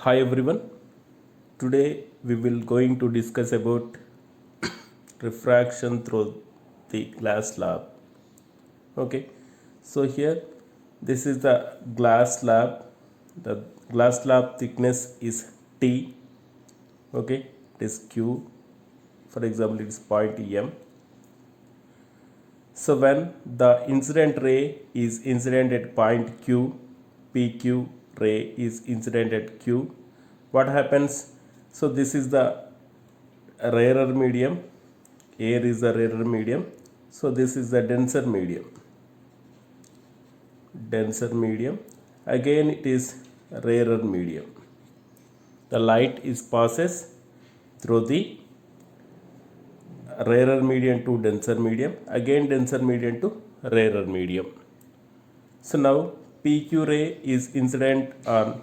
Hi everyone. Today we will going to discuss about refraction through the glass slab. Okay. So here this is the glass slab. The glass slab thickness is T. Okay. It is Q. For example, it is point M. So when the incident ray is incident at point Q, PQ ray is incident at Q, what happens? So this is the rarer medium, air is the rarer medium, so this is the denser medium, again it is rarer medium. The light is passes through the rarer medium to denser medium, again denser medium to rarer medium. So now PQ ray is incident on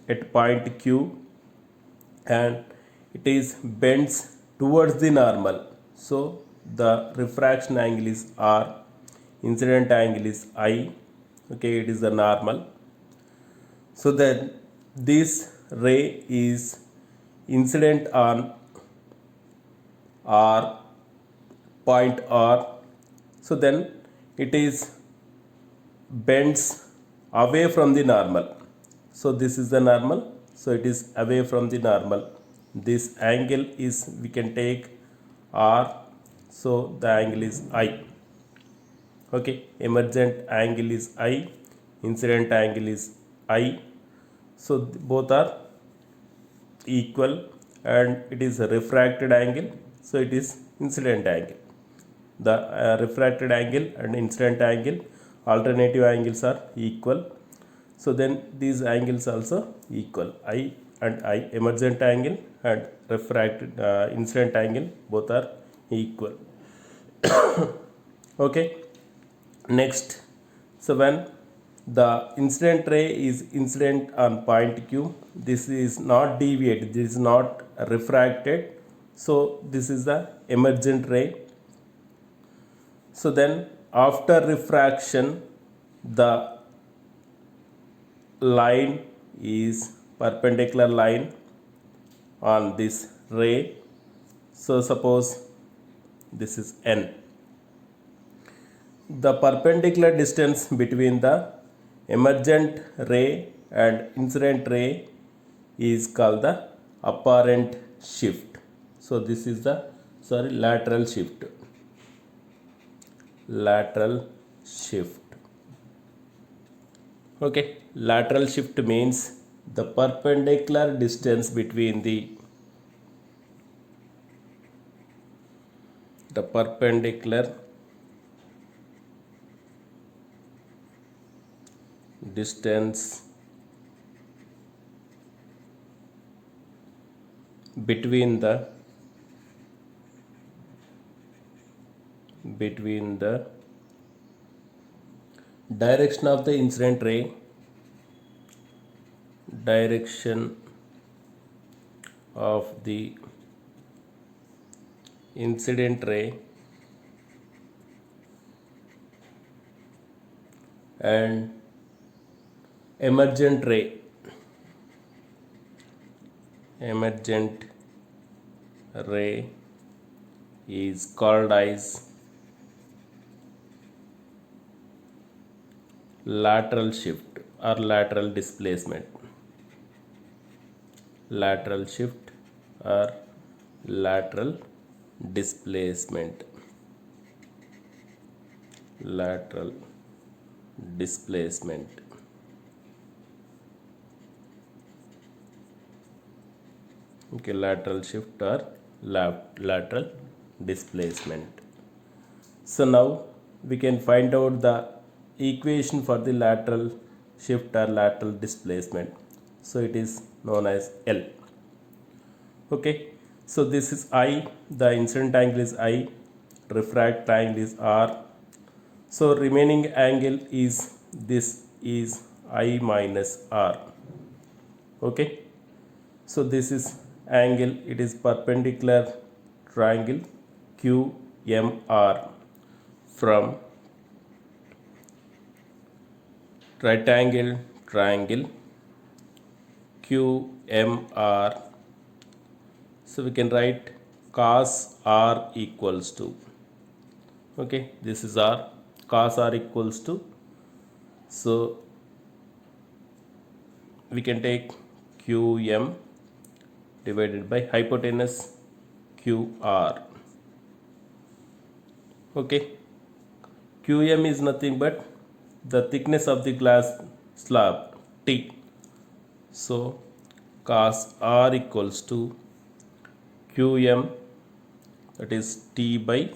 at point Q and it is bends towards the normal. So the refraction angle is R, incident angle is I. Okay, it is the normal. So then this ray is incident on R, point R. So then it is bends away from the normal. So this is the normal, so it is away from the normal. This angle is, we can take R, so the angle is I. Okay, emergent angle is I, incident angle is I, so both are equal and it is a refracted angle, so it is incident angle. The refracted angle and incident angle, alternative angles are equal, so then these angles also equal, I and I, emergent angle and refracted incident angle, both are equal. Okay, next, so when the incident ray is incident on point Q, this is not deviated, this is not refracted, so this is the emergent ray. So then after refraction, the line is perpendicular line on this ray. So suppose this is N. The perpendicular distance between the emergent ray and incident ray is called the apparent shift. So this is the lateral shift. Okay, lateral shift means the perpendicular distance between the perpendicular distance between the direction of the incident ray, direction of the incident ray and emergent ray is called as lateral shift or lateral displacement. Lateral shift or lateral displacement. Lateral displacement. Okay, lateral shift or lateral displacement. So now we can find out the equation for the lateral shift or lateral displacement. So it is known as L. Okay, so this is I, the incident angle is I, refract angle is R, so remaining angle is, this is I minus R. Okay, so this is angle, it is perpendicular triangle QMR from right angle triangle QMR. So we can write cos R equals to, okay, this is R, cos R equals to, so we can take QM divided by hypotenuse QR. Okay, QM is nothing but the thickness of the glass slab T. So cos R equals to QM, that is T by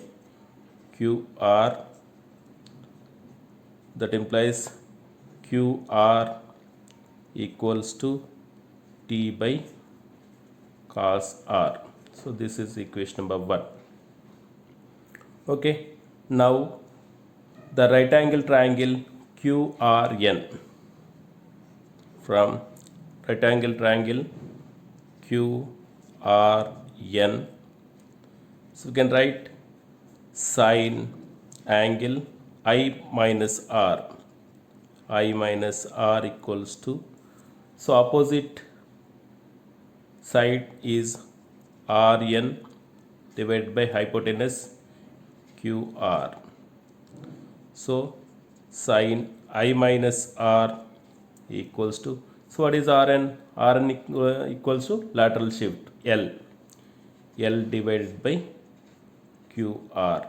QR, that implies QR equals to T by cos R. So this is equation number 1. Okay, now the right angle triangle QRN, from right angle triangle QRN, so we can write sine angle I minus R, I minus R equals to, so opposite side is RN divided by hypotenuse QR. So sine I minus R equals to, so what is Rn? Rn equals to lateral shift L, L divided by QR.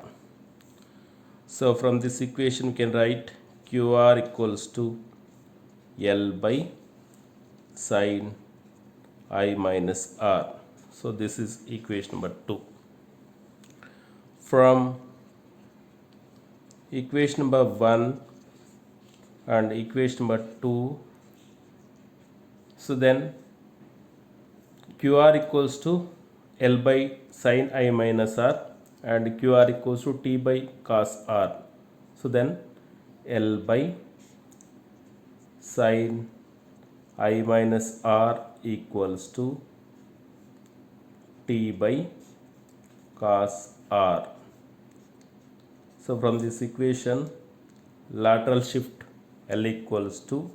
So from this equation we can write QR equals to L by sine I minus R. So this is equation number 2. From equation number 1 and equation number 2, so then QR equals to L by sine I minus R and QR equals to T by cos R. So then L by sine I minus R equals to T by cos R. So from this equation, lateral shift L equals to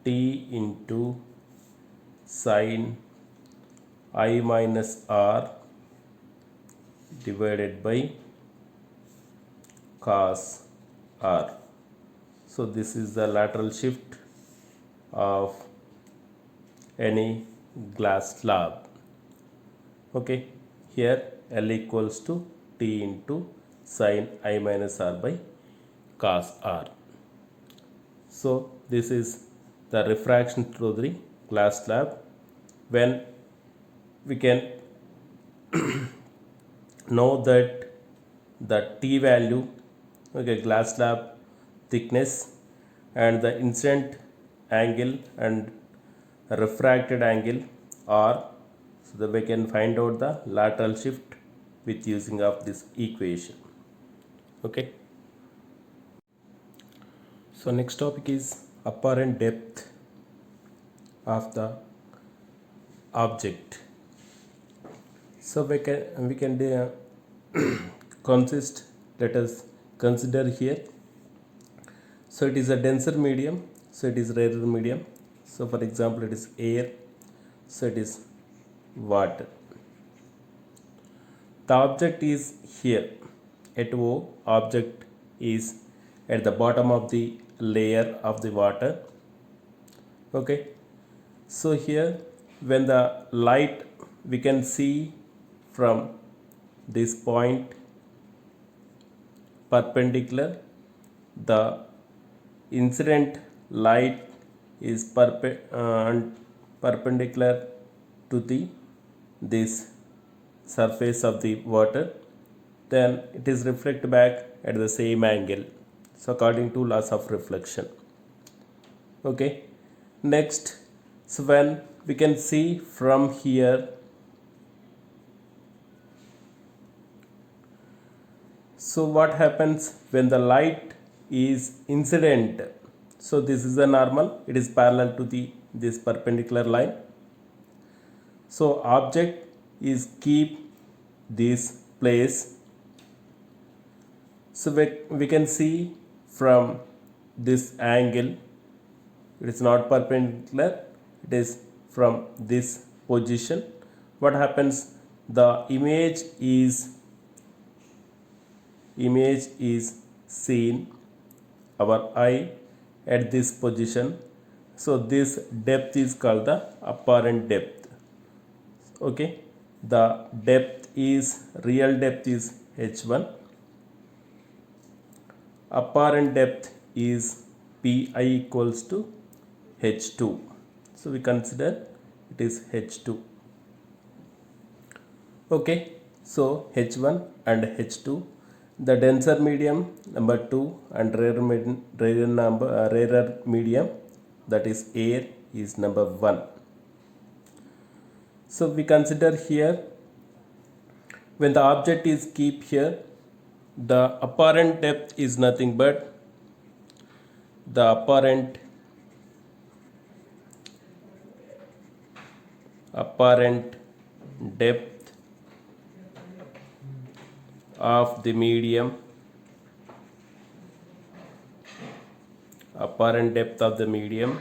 T into sine I minus R divided by cos R. So this is the lateral shift of any glass slab. Okay, here L equals to T into sine I minus R by cos R. So this is the refraction through the glass slab. When we can know that the T value, okay, glass slab thickness and the incident angle and refracted angle R, so that we can find out the lateral shift with using of this equation. Okay, so next topic is apparent depth of the object. So we can consist, let us consider here. So it is a denser medium, so it is rarer medium. So for example it is air, so it is water. The object is here at O, object is at the bottom of the layer of the water. Okay, so here when the light, we can see from this point perpendicular, the incident light is perpendicular to this surface of the water, then it is reflected back at the same angle, so according to laws of reflection. Okay, next, so when we can see from here, so what happens when the light is incident? So this is a normal, it is parallel to this perpendicular line. So object is keep this place. So we can see from this angle, it is not perpendicular, it is from this position. What happens? The image is seen our eye at this position. So this depth is called the apparent depth. Okay, the depth is real depth is h1, apparent depth is pi equals to h2. So we consider it is h2. Okay, so h1 and h2, the denser medium number 2 and rarer medium, that is air, is number 1. So we consider here, when the object is keep here, the apparent depth is nothing but the apparent depth of the medium, apparent depth of the medium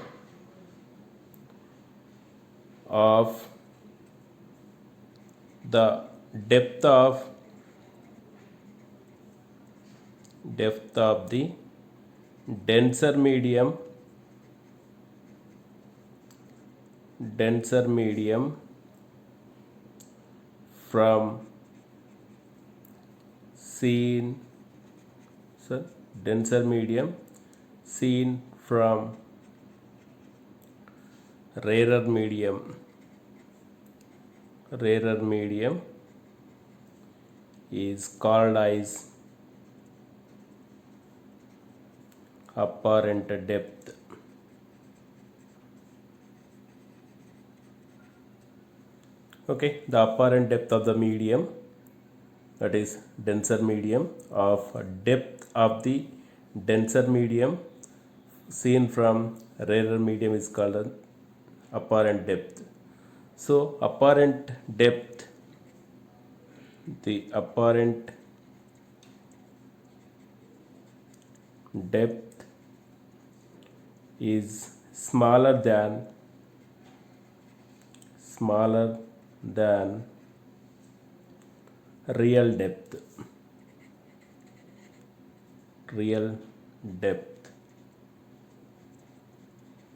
of the depth of the denser medium from seen denser medium seen from rarer medium is called as apparent depth. Okay, the apparent depth of the medium, that is denser medium, of depth of the denser medium seen from rarer medium is called apparent depth. So apparent depth, the apparent depth is smaller than real depth.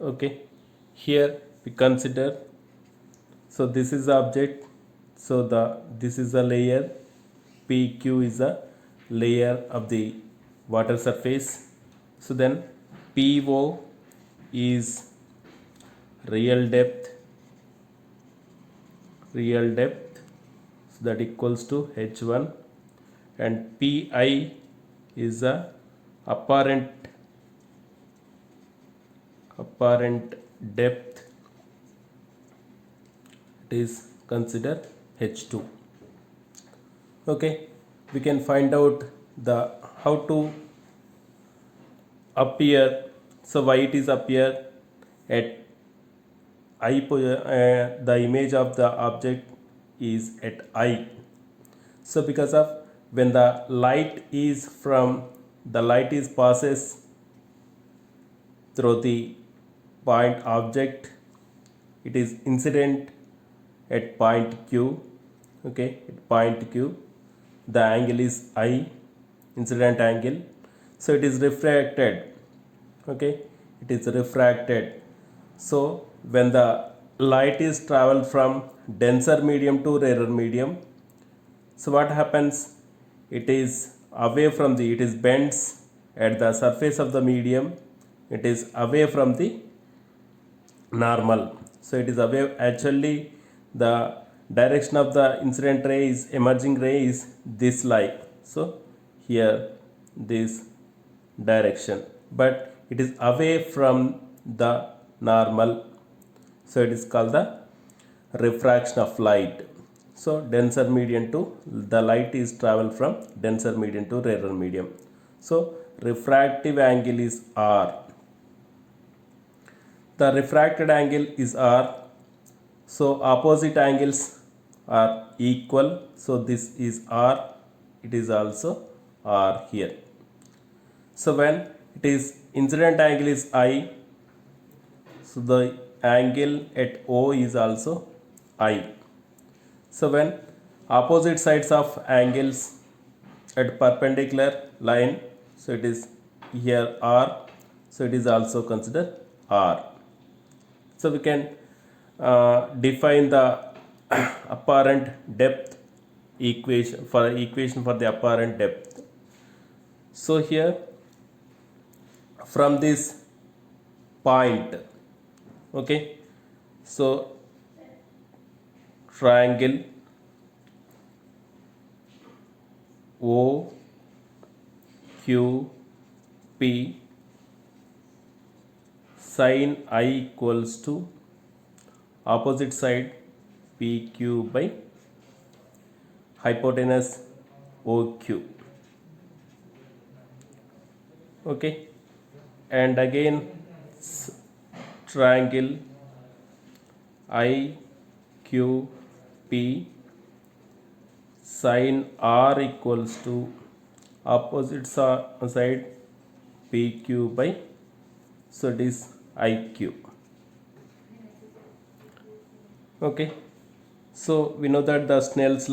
Okay, here we consider, so this is the object, so this is a layer, PQ is a layer of the water surface. So then PO is real depth, so that equals to h1, and pi is a apparent depth, it is consider h2. Okay, we can find out the how to appear. So why it is appear at the image of the object is at I. So because of when the light is passes through the point object, it is incident at point Q. Okay, at point Q, the angle is I, incident angle. So it is refracted. Okay, it is refracted. So when the light is traveled from denser medium to rarer medium, so what happens? It is away from it is bends at the surface of the medium, it is away from the normal. So it is away, actually the direction of the incident ray is, emerging ray is this line. So here this direction, but it is away from the normal. So it is called the refraction of light. So denser medium to, the light is travel from denser medium to rarer medium. So refractive angle is R. The refracted angle is R. So opposite angles are equal. So this is R. It is also R here. So when it is incident angle is I, so the angle at O is also I. So when opposite sides of angles at perpendicular line, so it is here R, so it is also considered R. So we can define the apparent depth equation for the apparent depth. So here from this point, okay, so triangle O Q P sin I equals to opposite side PQ by hypotenuse OQ. Okay, and again triangle IQP sin R equals to opposite side PQ by, so it is IQ. Okay, so we know that the Snell's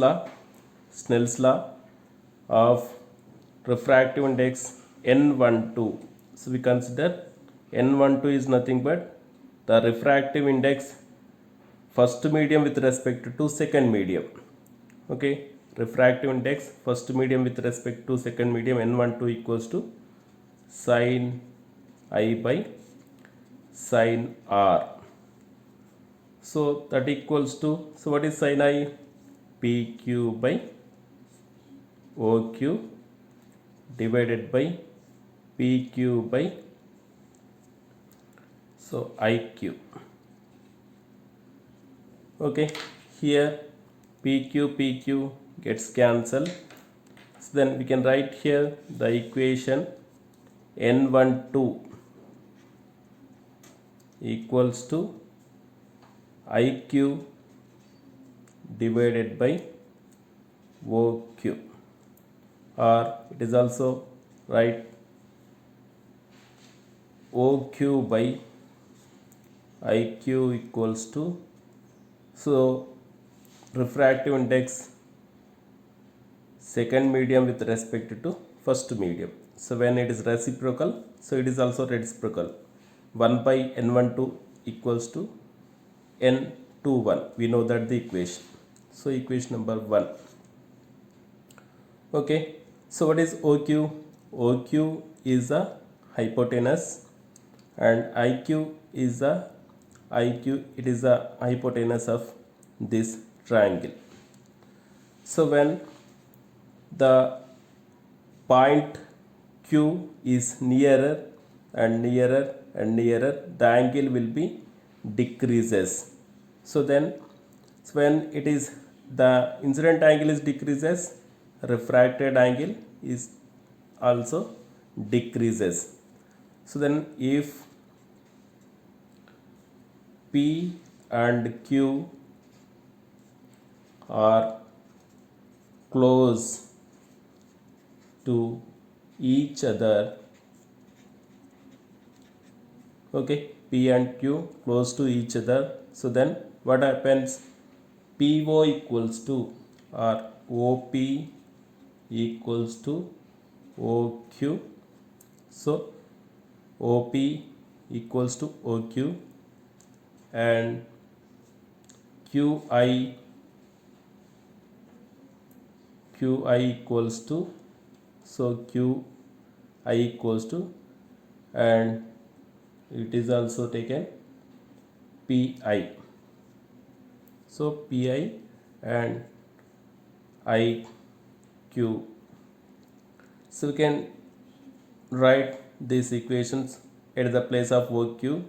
law of refractive index N12. So we consider N12 is nothing but the refractive index first medium with respect to second medium. Okay, refractive index first medium with respect to second medium N12 equals to sin I by sin R. So that equals to, so what is sin I? PQ by OQ divided by PQ by, so IQ. Okay, here PQ gets cancelled. So then we can write here the equation N12 equals to IQ divided by OQ, or it is also right OQ by IQ equals to, so refractive index second medium with respect to first medium. So when it is reciprocal, so it is also reciprocal. 1 by N12 equals to N21. We know that the equation. So equation number 1. Okay, so what is OQ? OQ is a hypotenuse and IQ is a it is a hypotenuse of this triangle. So when the point Q is nearer and nearer and nearer, the angle will be decreases. So then when it is the incident angle is decreases, refracted angle is also decreases. So then if P and Q are close to each other, okay, P and Q close to each other, so then what happens? PO equals to, or OP equals to OQ. So OP equals to OQ and QI equals to, so QI equals to, and it is also taken PI. So PI and IQ. So we can write these equations at the place of OQ,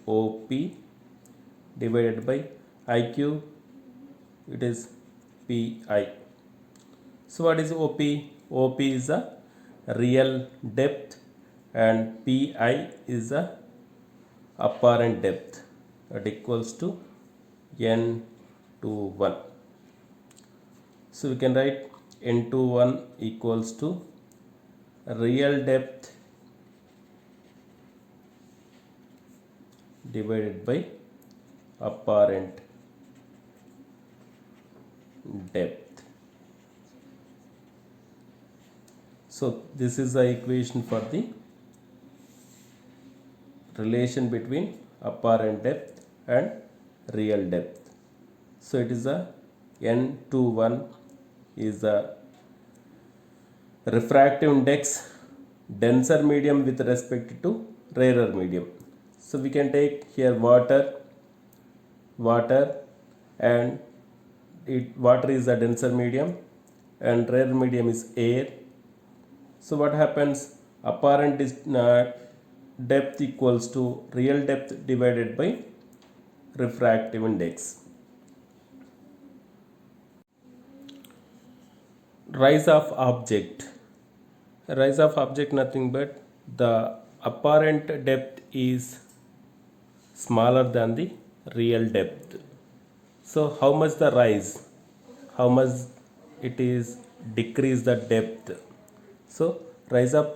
OP divided by IQ, it is PI. So what is OP? OP is a real depth and PI is a apparent depth, that equals to N21. So we can write N21 equals to real depth divided by apparent depth. So this is the equation for the relation between apparent depth and real depth. So it is a n21 is the refractive index denser medium with respect to rarer medium. So we can take here water and water is the denser medium and rare medium is air. So what happens? Apparent depth equals to real depth divided by refractive index. Rise of object. Rise of object nothing but the apparent depth is smaller than the real depth. So how much the rise? How much it is decrease the depth? So rise of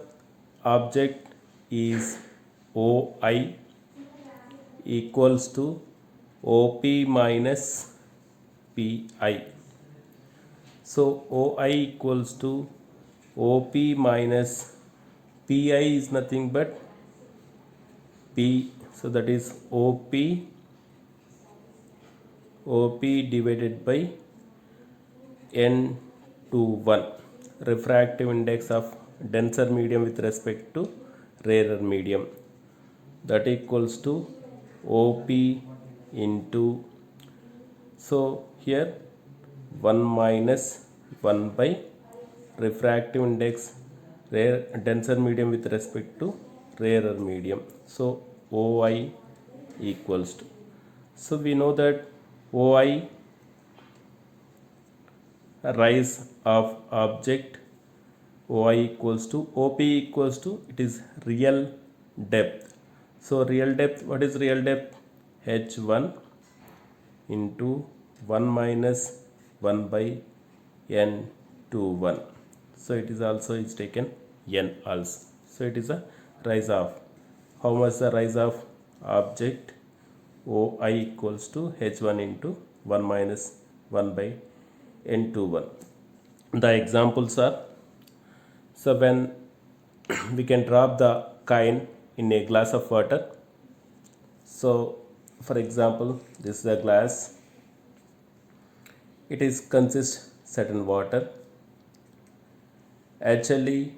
object is OI equals to OP minus PI. So OI equals to OP minus PI is nothing but P. So that is OP divided by N21, refractive index of denser medium with respect to rarer medium, that equals to OP into, so here 1 minus 1 by refractive index denser medium with respect to rarer medium. So OI equals to, so we know that OI rise of object, OI equals to OP equals to, it is real depth. So real depth, what is real depth? H1 into 1 minus 1 by N21. So it is also is taken N also. So it is a rise of, how much the rise of object? OI equals to H1 into 1 minus 1 by N21. The examples are, so when we can drop the coin in a glass of water. So for example, this is the glass, it is consists certain water. Actually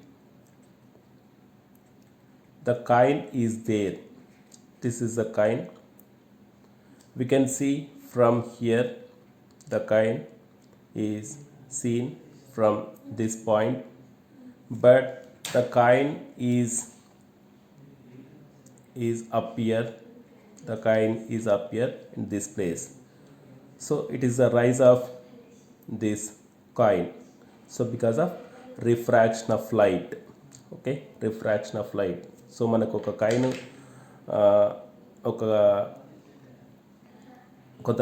the coin is there, this is the coin. We can see from here the coin is seen from this point, but the coin is up here, the coin is up here in this place. So it is the rise of this coin. So because of refraction of light, okay, refraction of light. So మనకు ఒక coin ఒక కొంత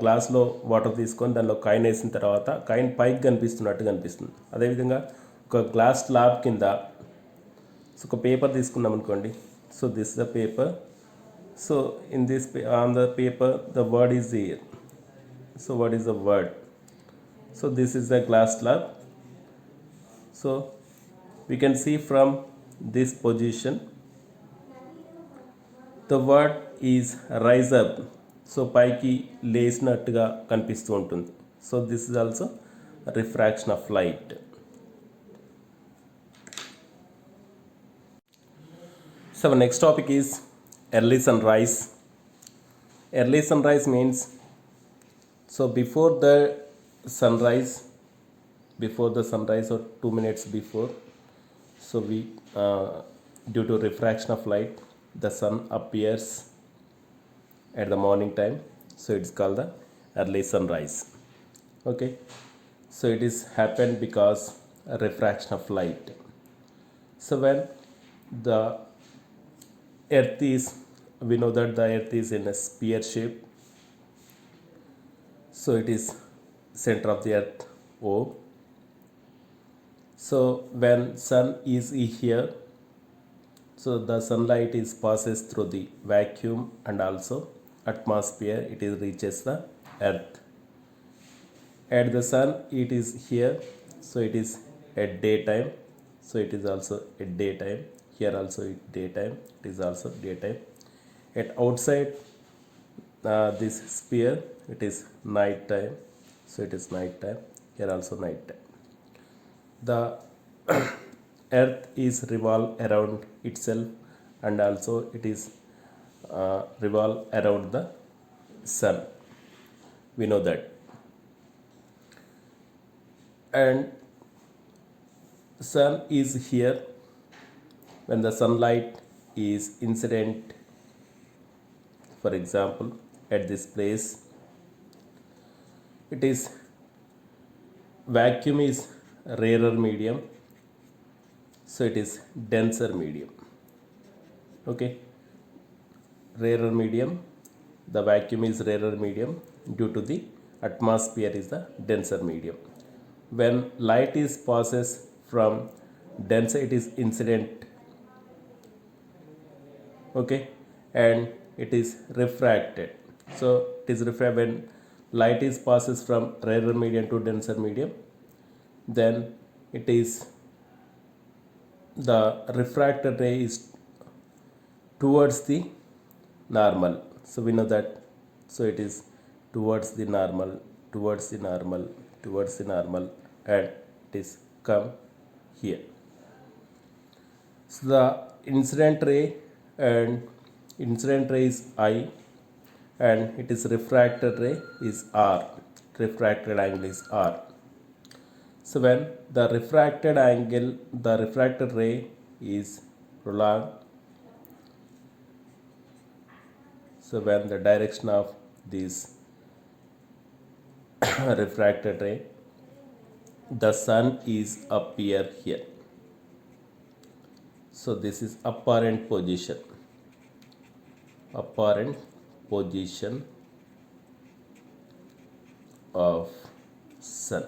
గ్లాస్లో water తీసుకొని దానిలో coin వేసిన తర్వాత coin పైకి కనిపిస్తున్నట్టు కనిపిస్తుంది. అదేవిధంగా ఒక గ్లాస్ స్లాబ్ కింద ఒక పేపర్ తీసుకున్నాం అనుకోండి. So this the paper, so in this on the paper the word is here. So what is the word? So this is the glass slab. So we can see from this position the word is rise up. So పైకి లేసినట్టుగా కనిపిస్తూ ఉంటుంది. So this is also refraction of light. So next topic is early sunrise. Early sunrise means, so before the sunrise or 2 minutes before, so we due to refraction of light the sun appears at the morning time, so it's called the early sunrise. Okay, so it is happened because a refraction of light. So when the earth is, we know that the earth is in a sphere shape, so it is center of the earth O. So when sun is here, So the sunlight is passes through the vacuum and also atmosphere, it is reaches the earth. At the sun it is here, so it is at daytime, so it is also at daytime. Here also it daytime, it is also daytime. At outside this sphere it is night time, so it is night time. Here also night time. The earth is revolve around itself and also it is revolve around the sun, we know that. And sun is here when the sunlight is incident. For example, at this place it is vacuum is rarer medium, so it is denser medium. Okay, rarer medium, the vacuum is rarer medium due to the atmosphere is the denser medium. When light is passes from denser, it is incident. Okay, and it is refracted. So it is refracted when light is passes from rarer medium to denser medium, then it is the refracted ray is towards the normal, so we know that. So it is towards the normal, towards the normal, towards the normal, and it is come here. So the incident ray is I, and it is refracted ray is R, refracted angle is R. So when the refracted angle, the refracted ray is prolonged, so when the direction of this refracted ray, the sun is appear here. So this is apparent position of sun.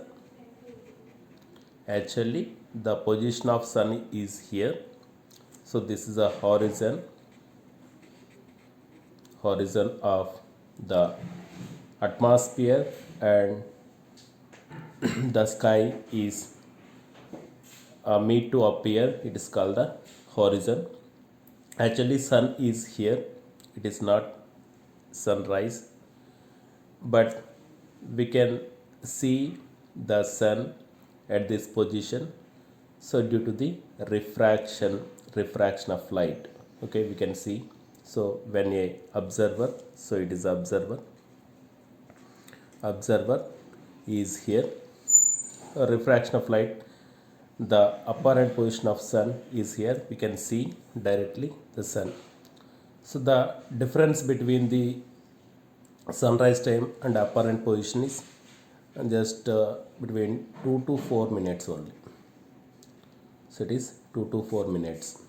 Actually the position of sun is here, so this is a horizon of the atmosphere, and the sky is made to appear, it is called the horizon. Actually sun is here, it is not sunrise, but we can see the sun at this position, so due to the refraction of light. Okay, we can see. So when a observer, so it is observer is here, a refraction of light, the apparent position of sun is here, we can see directly the sun. So the difference between the sunrise time and apparent position is just between 2 to 4 minutes only. So it is 2 to 4 minutes.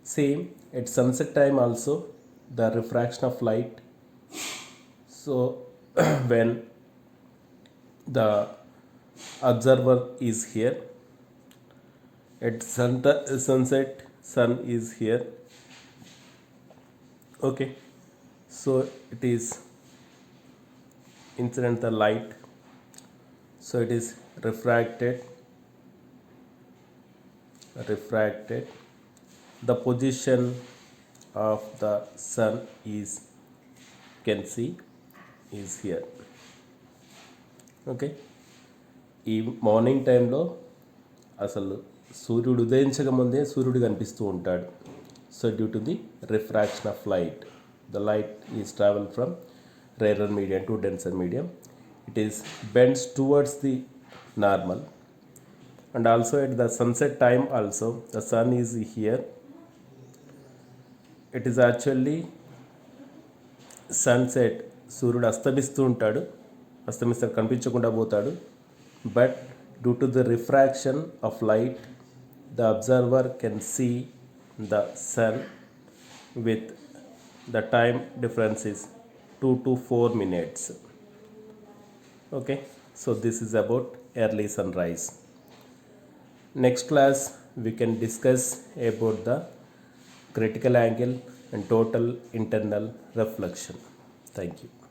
Same at sunset time also, the refraction of light. So when the observer is here, at sunset sun is here. Okay, so it is incident the light, so it is refracted. The position of the sun is, can see, is here. Okay, ఈ morning టైంలో అసలు సూర్యుడు ఉదయించక ముందే సూర్యుడు కనిపిస్తూ ఉంటాడు. So due to the refraction of light, the light is travel from rarer medium to denser medium, it is bends towards the normal. And also at the sunset time also, the sun is here, it is actually sunset, సూర్యుడు అస్తమిస్తూ ఉంటాడు, అస్తమిస్తాడు, కనిపించకుండా పోతాడు. But due to the refraction of light, the observer can see the sun with the time difference is 2 to 4 minutes. Okay, so this is about early sunrise. Next class we can discuss about the critical angle and total internal reflection. Thank you.